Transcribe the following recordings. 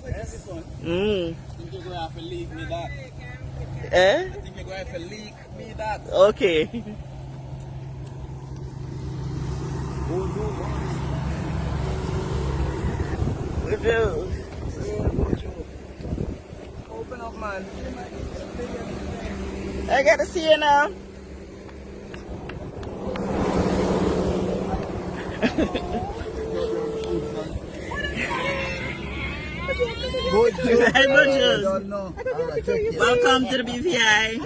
Mm. I think you're going to have to leak me that. Eh? I think you're going to have to leak me that. Okay. Open up, man. I gotta see you now. Welcome to the BVI.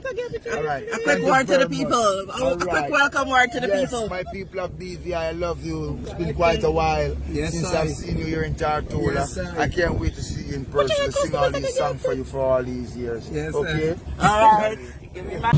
A quick word to the people. A quick welcome word to the people. My people of BVI, I love you. It's been quite a while since I've seen you here in Tartola. Yes, I can't wait to see you in person, to sing all these songs for you for all these years. Yes, okay? All right. Give me my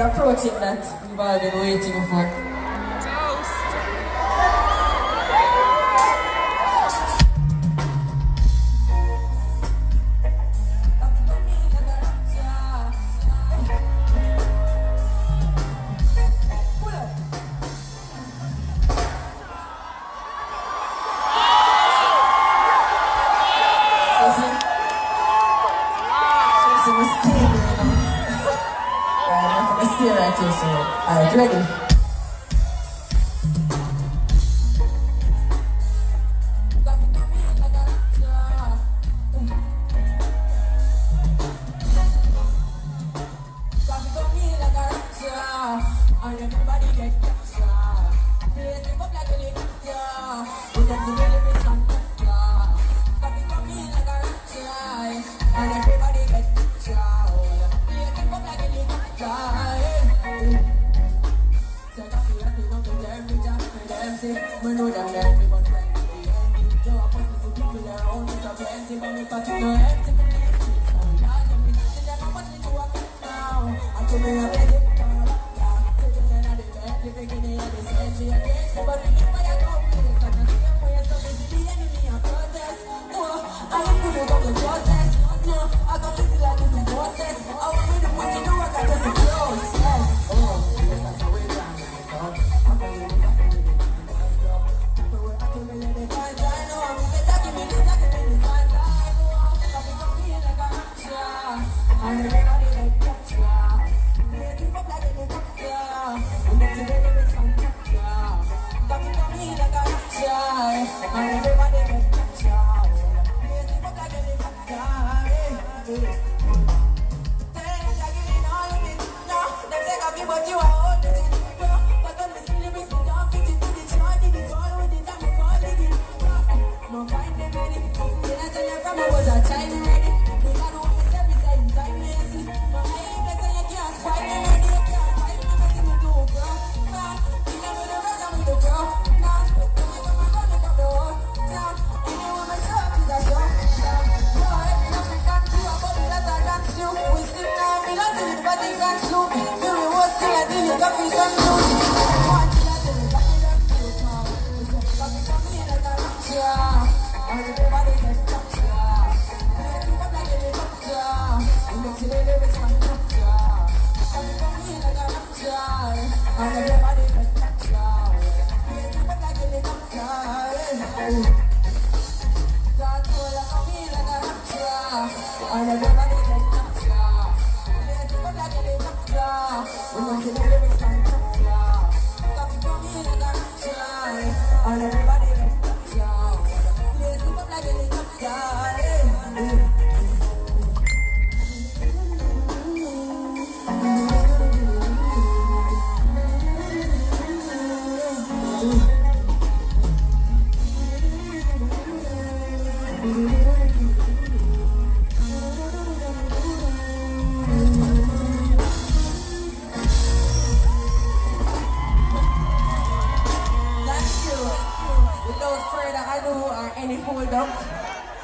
approaching that we've all been waiting for. Alright, ready?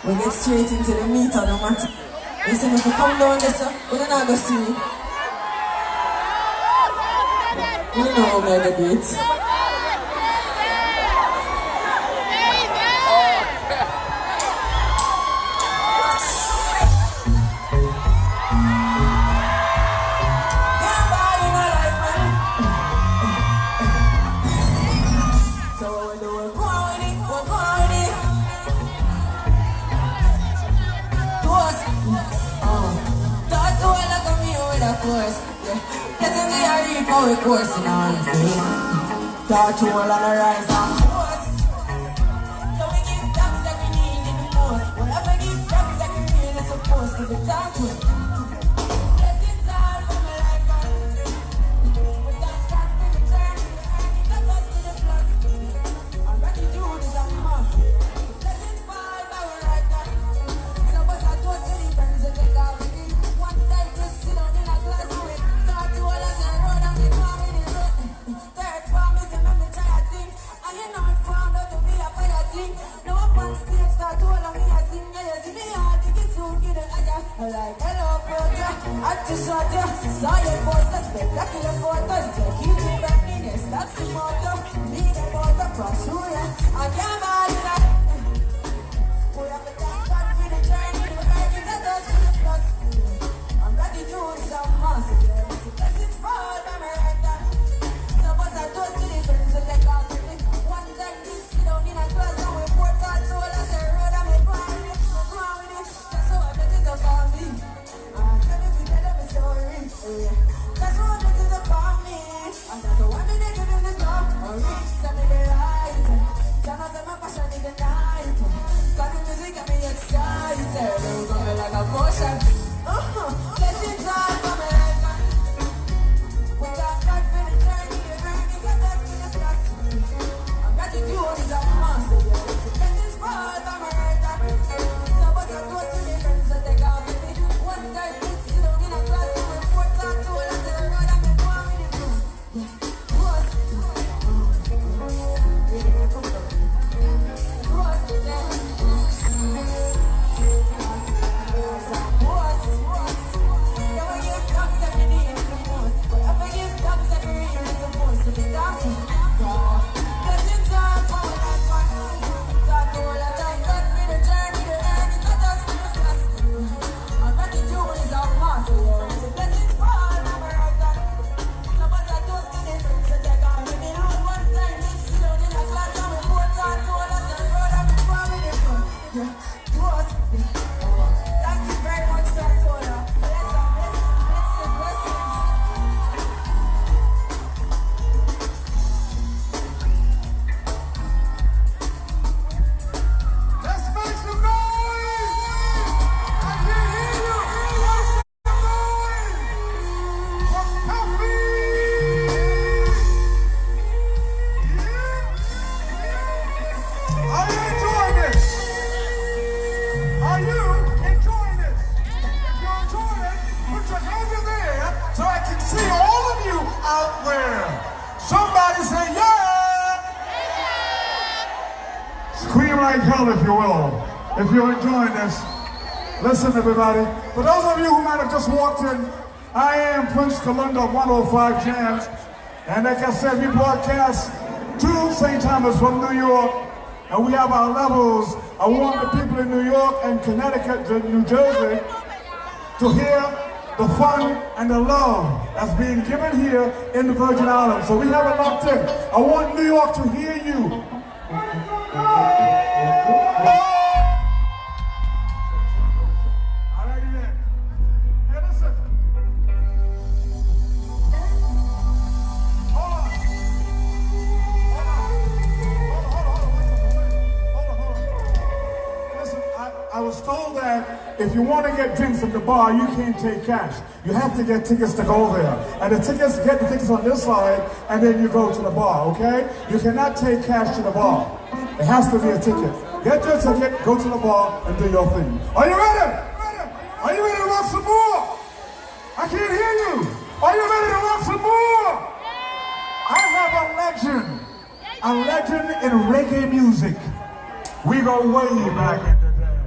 We get straight into the meat on the matter. Listen, if you come down there, sir, we don't go see me. We don't know how many beats. We're coursing on the thing. Touch all on the rise and course. So we give thanks that we need in the most. Whatever give thanks that we need is supposed to be thanked with. Blessings all for my life and with that thanks to the journey, the earning, the plus to the plus. And gratitude is a must. Blessings fall by our right hand. Some of us are toast to the friends that take off with it. One time just sit down in a class with. Touch all on the road and we come in the road. Third promise and I'm the try thing. And you know it found out to be a fire thing. No up on stage start to all of me I sing. Yeah, you see me hard to get soon get it again. I like hello brother, I just shot you. Saw your poster, spectacular photos. Take you to happiness, that's the motto. Be the mother, pursue ya. I can't buy you that. We have to thank God for the journey. The earnings are those for the plus. I'm ready to do it on mass. Blessings fall by my right hand. Some of us are toast to the friends that take off with it. One time this sit down in a class and we pour that soul on the road and we go on with it. Go on with it. That's how I bet it upon me. Tell me tell them a story. That's how I bet it upon me. And that's how I bet they give him the top. Some of the light. Turn on my passion in the night. Got the music got me excited. They go me like a motion. Blessings all for my life. We got God for the journey, the earnings are dust to the plus. I'm gratitude is a must. Blessings fall by my right hand. Some of us are close to the friends that take off with me. One time kids sit down in a class and we pour that soul on the road and we go on with it. Trust. Thank you very much, Sir Tola. Let's make some noise! I can hear you! Make some noise! For Koffee! Yeah. Are you enjoying this? Are you enjoying this? If you're enjoying it, put your hands in the air so I can see all of you out there. Somebody say yeah! Scream like hell if you will, if you're enjoying this. Listen everybody, for those of you who might have just walked in, I am Prince Kalunda of 105 Jams, and like I said, we broadcast to St. Thomas from New York, and we have our levels. I want the people in New York and Connecticut and New Jersey to hear the fun and the love that's being given here in the Virgin Islands. So we have it locked in. I want New York to hear you. Alrighty then. Hey, listen. Hold on. Listen, I was told that if you want to get drinks at the bar, you can't take cash. You have to get tickets to go there. And the tickets, get the tickets on this side, and then you go to the bar, okay? You cannot take cash to the bar. It has to be a ticket. Get your ticket, go to the bar, and do your thing. Are you ready? Are you ready to rock some more? I can't hear you. Are you ready to rock some more? I have a legend in reggae music. We go way back in the day.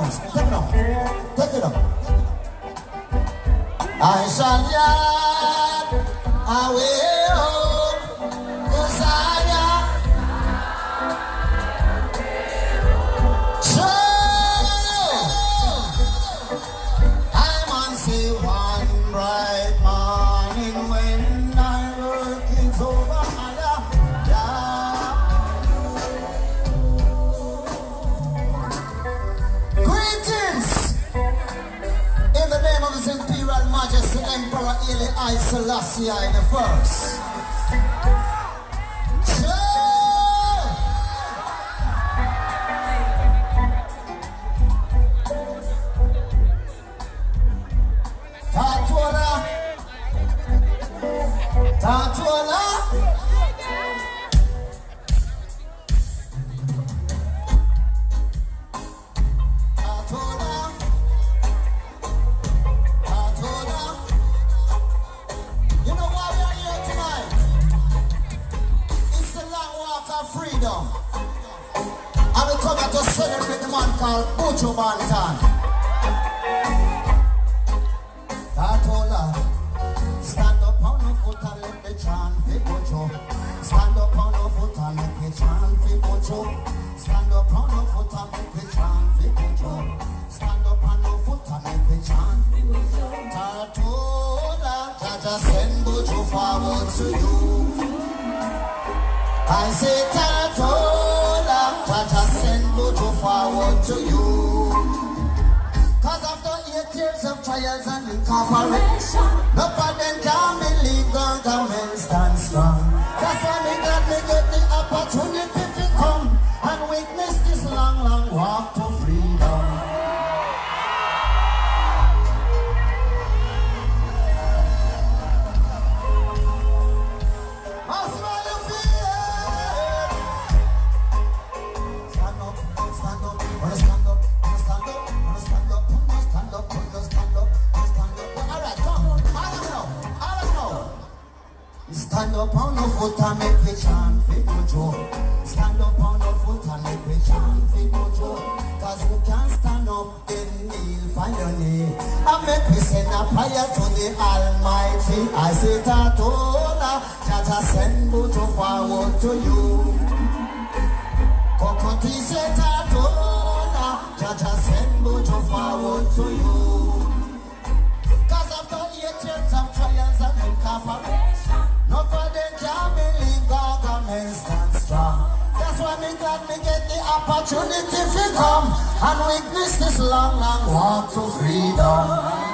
sounds. Take it up. Take it up. I shall yard away home to Zion. I'm on say one bright morning when my work is over. Greetings in the name of His Imperial Majesty Emperor Haile I Selassie I the First. Tatuola. Tatuola. You know why we are here tonight? It's the long walk of freedom. And we come here to celebrate the man called Buju Banton. Tatola, stand up on your foot and let the chant be Buju. Stand up on your foot and let the chant be Buju. Stand up on your foot and let the chant be Buju. Stand up on your foot and let the chant be Buju. Tatola, Jah Jah send Buju forward to you. I say Tatola, Jah Jah send Buju forward to you. Cause after 8 years of trials and incarceration, nobody can believe God government stand strong. That's why me glad me get the opportunity to come and witness this long, long walk to freedom. How's how you feel? Stand up, stand up, wanna stand up, wanna stand up, wanna stand up, wanna stand up, wanna stand up, wanna stand up. Alright, come, I don't know. Stand up on the foot and make me chant for Buju. Stand up on the foot and make me chant for Buju. Cause who can stand up, then kneel for your knee. And make me send a prayer to the Almighty. I say Tatola, Jah Jah send Buju forward to you. Kokoti say Tatola, Jah Jah send Buju forward to you. Cause after 8 years of trials and incarceration, nobody can believe God government stand strong. That's why me glad me get the opportunity to come and witness this long, long walk to freedom.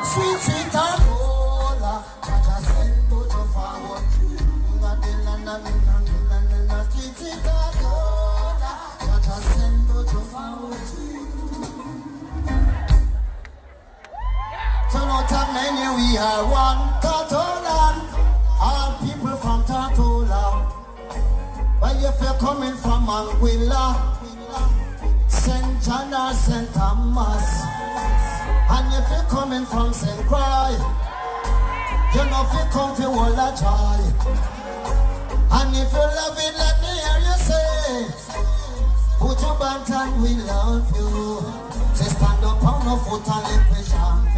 Sweet, sweet Angola, Jah Jah send Buju forward to you. Sweet, sweet Angola, Jah Jah send Buju forward to you. So not that many we are one Tatolan. All people from Tatola. But if you're coming from Anguilla, St. John or St. Thomas, and if you're coming from St. Croix, you know if you come to Walla Joy. And if you love it, let me hear you say, Buju Banton, we love you. Say stand up on the foot and let me chant.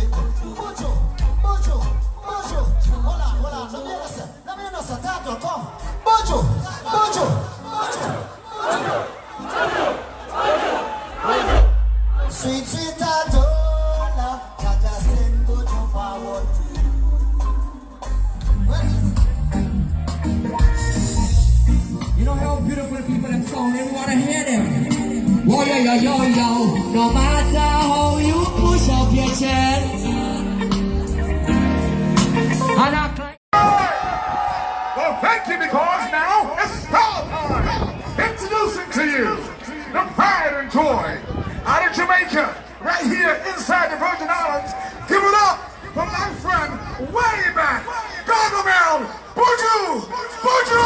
Buju, Buju, Buju. Hold on, let me hear you say. Let me hear you say, Tato, come. Buju, Buju, Buju, Buju, Buju, Buju. Sweet, sweet Adola, Jah Jah send Buju forward to you. You know how beautiful people them sound, and we want to hear them. Whoa, yo, yo, yo, yo. No matter how you push up your chest, and act like. Well, thank you, because now it's star time. Introducing to you the pride and joy out of Jamaica, right here inside the Virgin Islands. Give it up for my friend way back, Gargamel, Buju, Buju.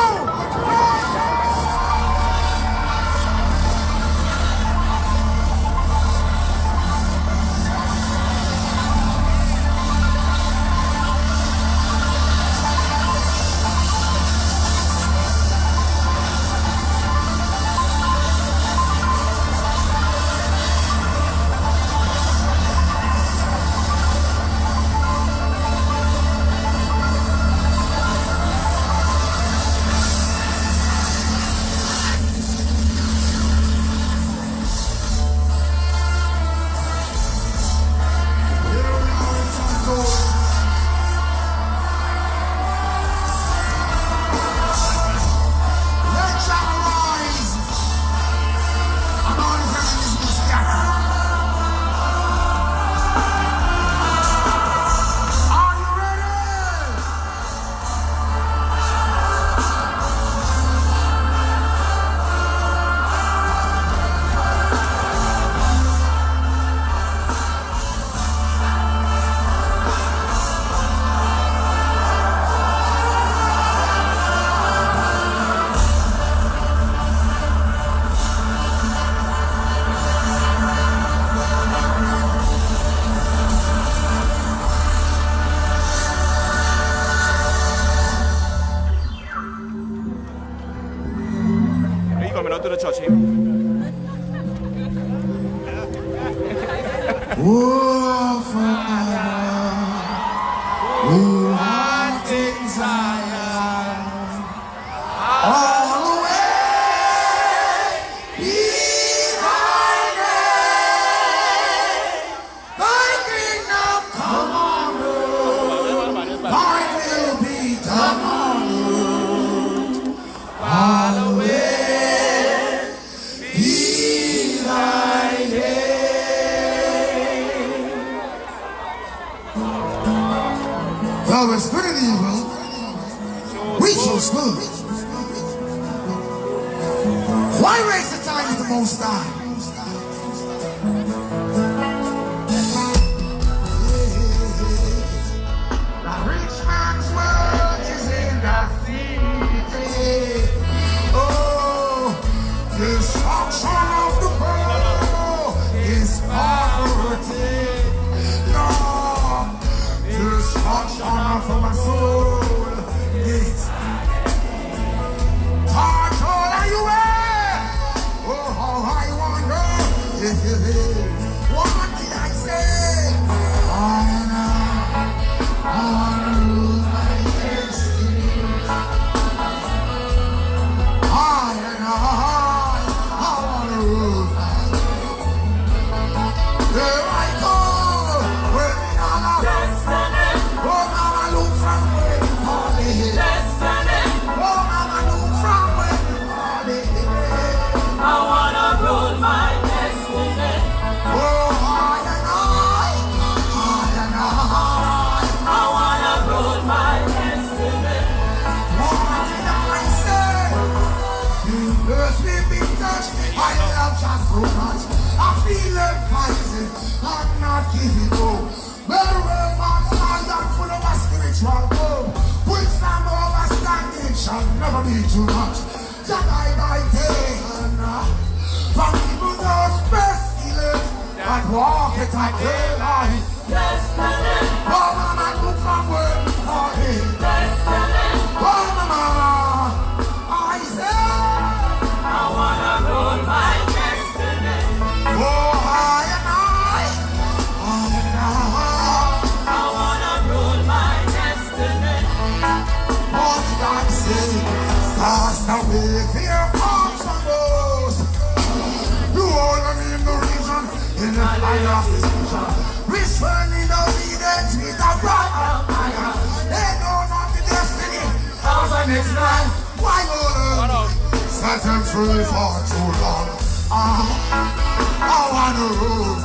Oh, Father, who art in Zion, always be thy name. Thy kingdom come on earth, thy will be done on earth. Hallowed be thy name. Well, it's good and evil. We chose good. Why raise the time is the most high? The rich man's wealth is in the city. Oh, destruction of the poor is poverty. No, destruction of my soul is Tartar, are you there? Oh, how I wonder. What did I say? I wanna rule my destiny. I wanna rule my destiny. There I go. When destiny. Oh, mama, look from where you call it. Destiny. Oh, mama, look from where you call it. I wanna rule my destiny. Oh, I wanna rule my destiny. what did I say? You bless me because I love just so much. I feel it fighting, I'm not giving up. Better way my mind and full of a spiritual hope. Wisdom overstanding shall never be too much. That I by day and night. From even those pestilence that walk it at daylight. Destiny. Oh, mama, look from where you call it. Destiny. Oh, mama, I say, I wanna rule my destiny. oh, I and I. I wanna rule my destiny. What did I say? Stars now with their arms and bows. You all are in the region, in the light of this vision. Returning obedience with a right of fire. They know not the destiny of the next night. Why not? Set them free for too long. I wanna rule.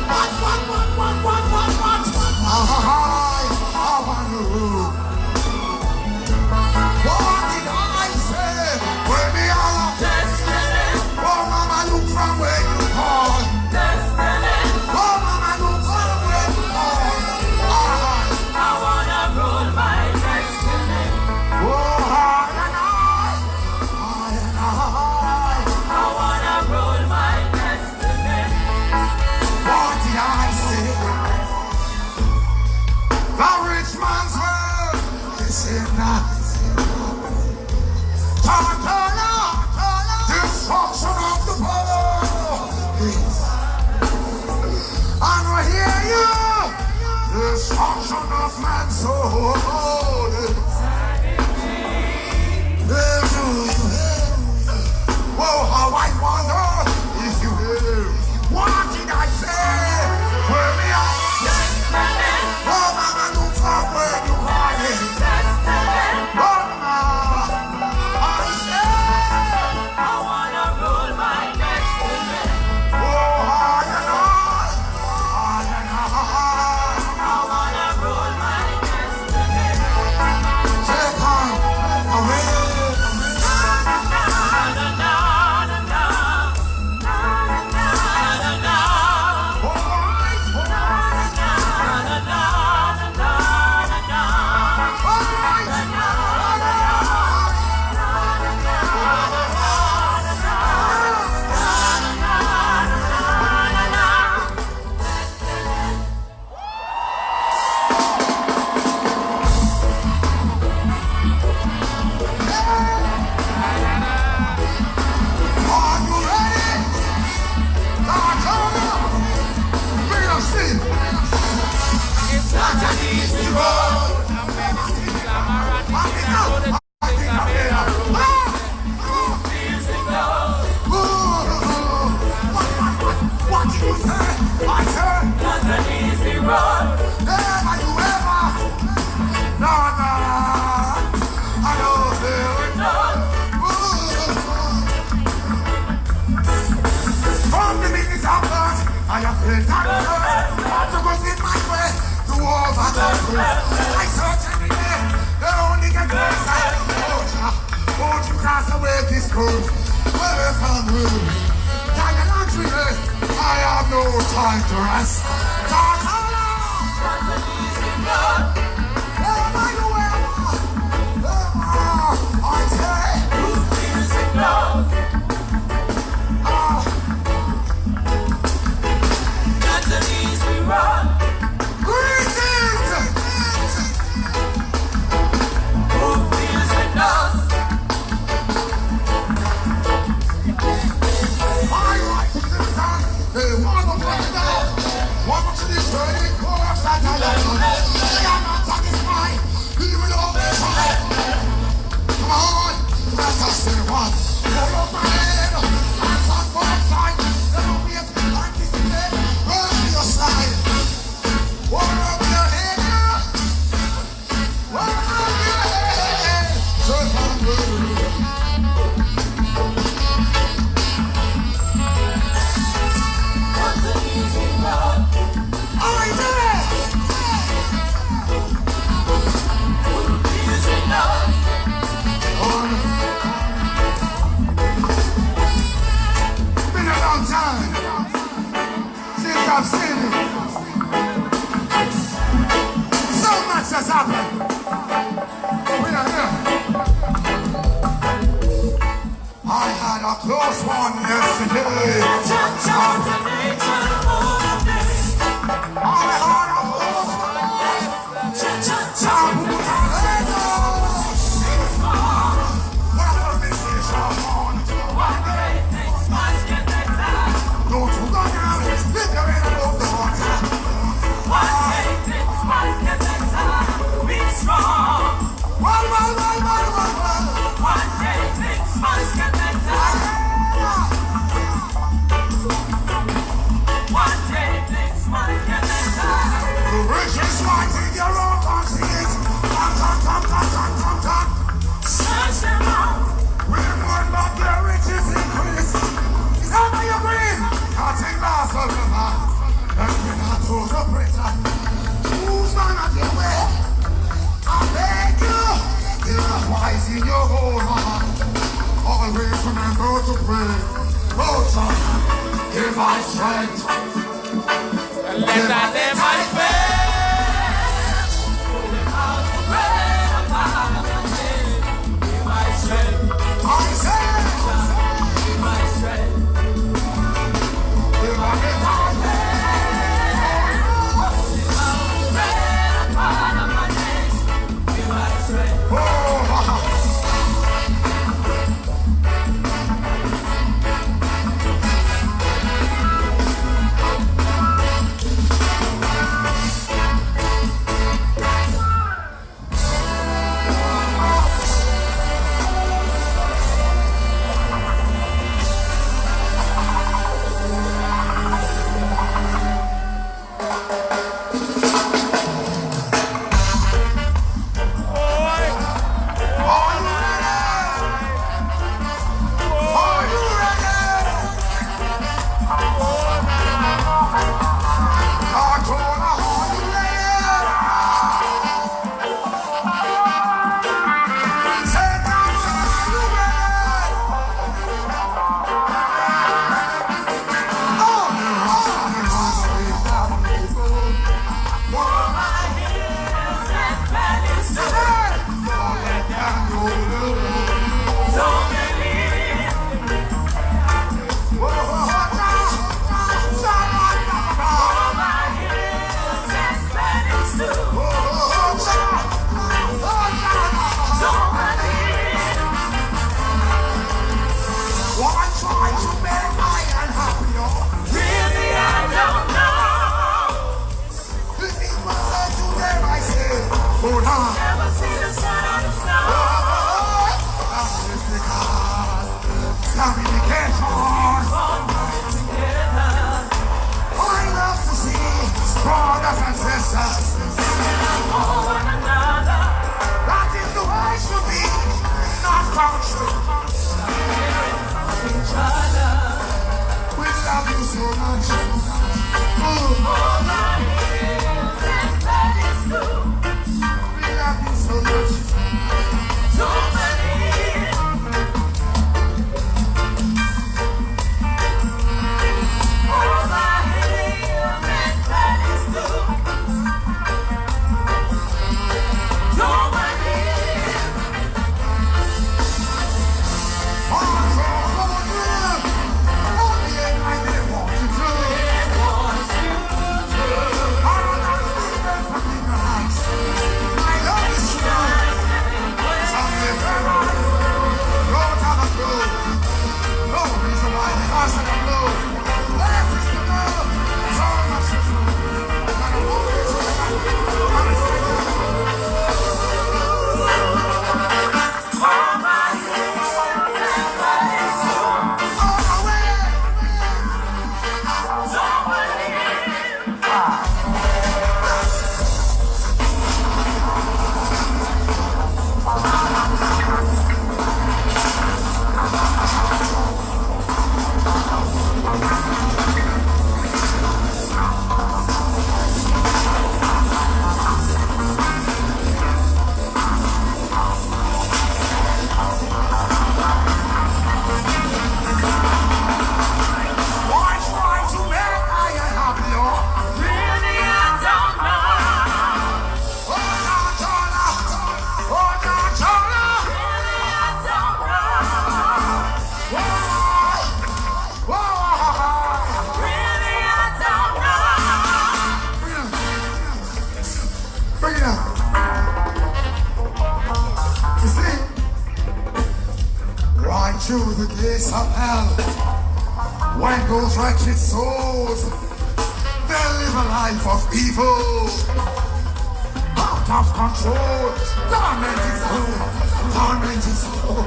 What? I wanna rule. What did I say? Where me all Destiny. oh, mama, look from where you call. Destiny. Oh, mama, look from where you call. I wanna rule my destiny. Oh, I and I. I wanna rule my destiny. What did I say? The rich man's world is in that. Destruction of the poor. And we hear you. Destruction of man's soul. Whoa, how I wonder if you will. What did I say? Where me are? Destiny. Oh, mama, look from where you are. Destiny. Oh, mama, I say, I wanna rule my destiny. oh, I and I. I wanna rule my destiny. They got to go in my way to all that I do. I search every day, they only get closer. Won't you cross away this road? Well, if I'm rude, time and luxury, I have no time to rest. Talk I say, who feels it love? Not the knees we run. Greetings! Who feels it love? I like to sit down. They want to play it out. Welcome to this very chorus that I love. They are not satisfied. Even though they try. Come on, let us say one. Hold up my head, hands on both sides. Never be a artist today. Run to your side. Hold up your head. Hold up your head. Turn on blue. What's the easy love? I did it! Easy love. Been a long time since I've seen it. So much has happened. We are here. I had a close one yesterday. I had a close in your whole heart. Always remember to pray. Oh, son, give my strength. And let that be my faith. Out to pray upon the day. Give my strength. I say, give my strength. Give my strength. Out to pray upon my days. Give my strength. Oh, gates of hell. When those wretched souls, they live a life of evil, out of control. Torment is soul, torment is soul.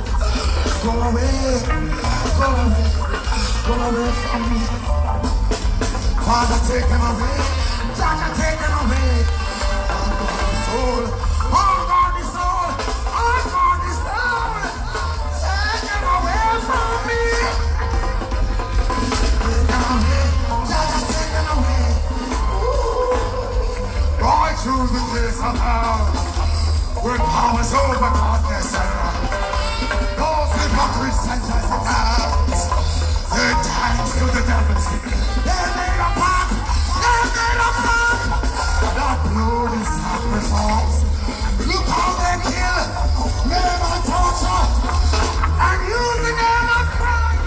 Go away, go away, go away from me. Father, take him away. Jah Jah, take him away. Soul, oh God, the soul, oh God, the soul. Take him away from me. Take him away, Jah Jah, take him away. I choose the place of hell, where powers over darkness and light. Those hypocrites and Jezebels, their times to the devils. They made a pact, they made a pact. That bloody sacrifice. Look how they kill, name and torture, and use the name of Christ.